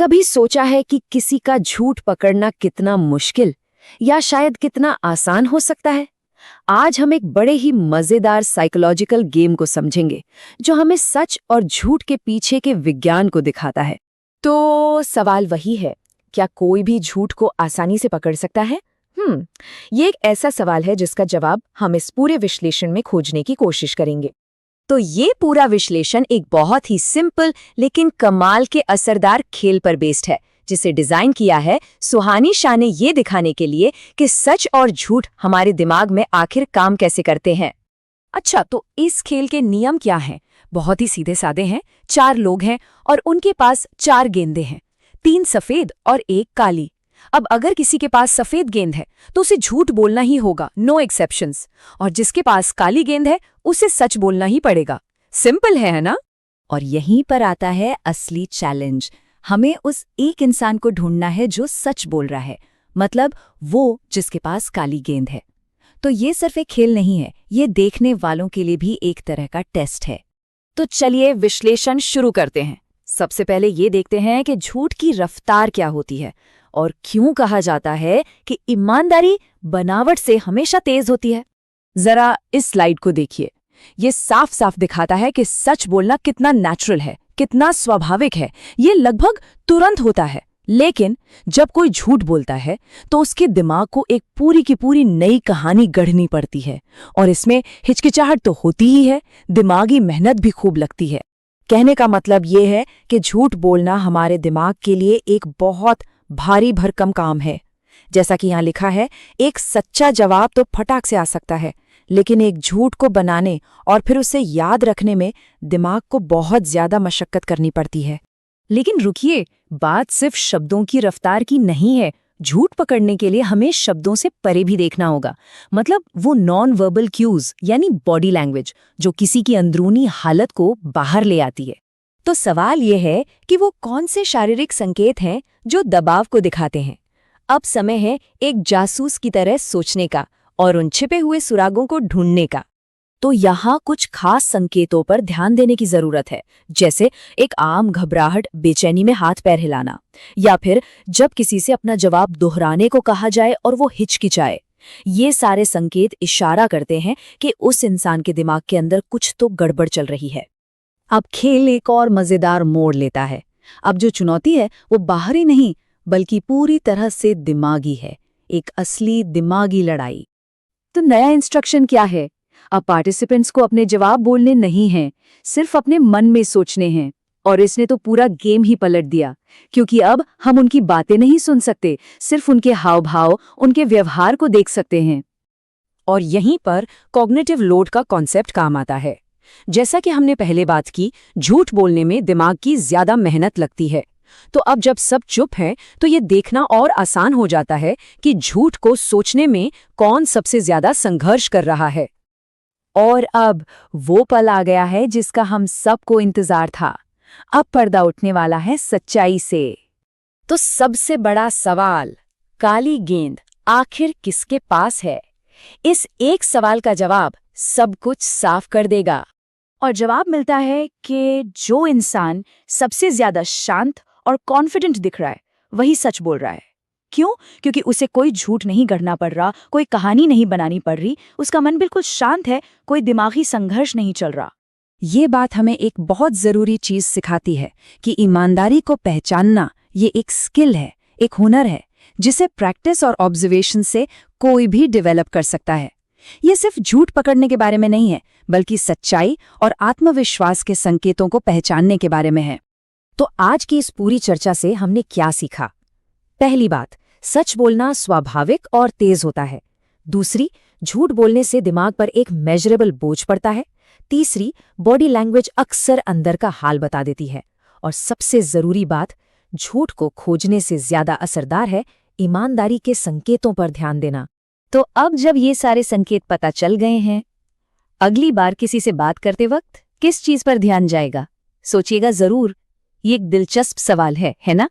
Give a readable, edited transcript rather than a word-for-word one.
कभी सोचा है कि किसी का झूठ पकड़ना कितना मुश्किल या शायद कितना आसान हो सकता है? आज हम एक बड़े ही मजेदार साइकोलॉजिकल गेम को समझेंगे जो हमें सच और झूठ के पीछे के विज्ञान को दिखाता है। तो सवाल वही है, क्या कोई भी झूठ को आसानी से पकड़ सकता है? ये एक ऐसा सवाल है जिसका जवाब हम इस पूरे विश्लेषण में खोजने की कोशिश करेंगे। तो ये पूरा विश्लेषण एक बहुत ही सिंपल लेकिन कमाल के असरदार खेल पर बेस्ड है, जिसे डिजाइन किया है सुहानी शाह ने ये दिखाने के लिए कि सच और झूठ हमारे दिमाग में आखिर काम कैसे करते हैं। अच्छा, तो इस खेल के नियम क्या हैं? बहुत ही सीधे सादे हैं। 4 लोग हैं और उनके पास 4 गेंदें हैं, 3 सफेद और 1 काली। अब अगर किसी के पास सफेद गेंद है तो उसे झूठ बोलना ही होगा, नो एक्सेप्शंस, और जिसके पास काली गेंद है उसे सच बोलना ही पड़ेगा। सिंपल है ना? और यहीं पर आता है असली चैलेंज। हमें उस एक इंसान को ढूंढना है जो सच बोल रहा है, मतलब वो जिसके पास काली गेंद है। तो ये सिर्फ एक खेल नहीं है, ये देखने वालों के लिए भी एक तरह का टेस्ट है। तो चलिए विश्लेषण शुरू करते हैं। सबसे पहले ये देखते हैं कि झूठ की रफ्तार क्या होती है और क्यों कहा जाता है कि ईमानदारी बनावट से हमेशा तेज होती है। जरा इस स्लाइड को देखिए। ये साफ साफ दिखाता है कि सच बोलना कितना नेचुरल है, कितना स्वाभाविक है। ये लगभग तुरंत होता है। लेकिन जब कोई झूठ बोलता है तो उसके दिमाग को एक पूरी की पूरी नई कहानी गढ़नी पड़ती है, और इसमें हिचकिचाहट तो होती ही है, दिमागी मेहनत भी खूब लगती है। कहने का मतलब ये है कि झूठ बोलना हमारे दिमाग के लिए एक बहुत भारी भरकम काम है। जैसा कि यहाँ लिखा है, एक सच्चा जवाब तो फटाक से आ सकता है, लेकिन एक झूठ को बनाने और फिर उसे याद रखने में दिमाग को बहुत ज्यादा मशक्कत करनी पड़ती है। लेकिन रुकिए, बात सिर्फ शब्दों की रफ्तार की नहीं है। झूठ पकड़ने के लिए हमें शब्दों से परे भी देखना होगा, मतलब वो नॉन वर्बल क्यूज यानी बॉडी लैंग्वेज जो किसी की अंदरूनी हालत को बाहर ले आती है। तो सवाल ये है कि वो कौन से शारीरिक संकेत हैं जो दबाव को दिखाते हैं। अब समय है एक जासूस की तरह सोचने का और उन छिपे हुए सुरागों को ढूंढने का। तो यहाँ कुछ खास संकेतों पर ध्यान देने की जरूरत है, जैसे एक आम घबराहट, बेचैनी में हाथ पैर हिलाना, या फिर जब किसी से अपना जवाब दोहराने को कहा जाए और वो हिचकिचाए। ये सारे संकेत इशारा करते हैं कि उस इंसान के दिमाग के अंदर कुछ तो गड़बड़ चल रही है। अब खेल एक और मजेदार मोड़ लेता है। अब जो चुनौती है वो बाहरी नहीं बल्कि पूरी तरह से दिमागी है, एक असली दिमागी लड़ाई। तो नया इंस्ट्रक्शन क्या है? अब पार्टिसिपेंट्स को अपने जवाब बोलने नहीं हैं, सिर्फ अपने मन में सोचने हैं। और इसने तो पूरा गेम ही पलट दिया, क्योंकि अब हम उनकी बातें नहीं सुन सकते, सिर्फ उनके हाव भाव, उनके व्यवहार को देख सकते हैं। और यहीं पर कॉग्निटिव लोड का कॉन्सेप्ट काम आता है। जैसा कि हमने पहले बात की, झूठ बोलने में दिमाग की ज्यादा मेहनत लगती है। तो अब जब सब चुप हैं तो ये देखना और आसान हो जाता है कि झूठ को सोचने में कौन सबसे ज्यादा संघर्ष कर रहा है। और अब वो पल आ गया है जिसका हम सबको इंतजार था। अब पर्दा उठने वाला है सच्चाई से। तो सबसे बड़ा सवाल, काली गेंद आखिर किसके पास है? इस एक सवाल का जवाब सब कुछ साफ कर देगा। और जवाब मिलता है कि जो इंसान सबसे ज्यादा शांत और कॉन्फिडेंट दिख रहा है वही सच बोल रहा है। क्यों? क्योंकि उसे कोई झूठ नहीं गढ़ना पड़ रहा, कोई कहानी नहीं बनानी पड़ रही, उसका मन बिल्कुल शांत है, कोई दिमागी संघर्ष नहीं चल रहा। ये बात हमें एक बहुत जरूरी चीज सिखाती है कि ईमानदारी को पहचानना ये एक स्किल है, एक हुनर है, जिसे प्रैक्टिस और ऑब्जर्वेशन से कोई भी डेवलप कर सकता है। ये सिर्फ झूठ पकड़ने के बारे में नहीं है, बल्कि सच्चाई और आत्मविश्वास के संकेतों को पहचानने के बारे में है। तो आज की इस पूरी चर्चा से हमने क्या सीखा? पहली बात, सच बोलना स्वाभाविक और तेज होता है। दूसरी, झूठ बोलने से दिमाग पर एक मेजरेबल बोझ पड़ता है। तीसरी, बॉडी लैंग्वेज अक्सर अंदर का हाल बता देती है। और सबसे जरूरी बात, झूठ को खोजने से ज्यादा असरदार है ईमानदारी के संकेतों पर ध्यान देना। तो अब जब ये सारे संकेत पता चल गए हैं, अगली बार किसी से बात करते वक्त किस चीज पर ध्यान जाएगा? सोचिएगा जरूर। ये एक दिलचस्प सवाल है ना?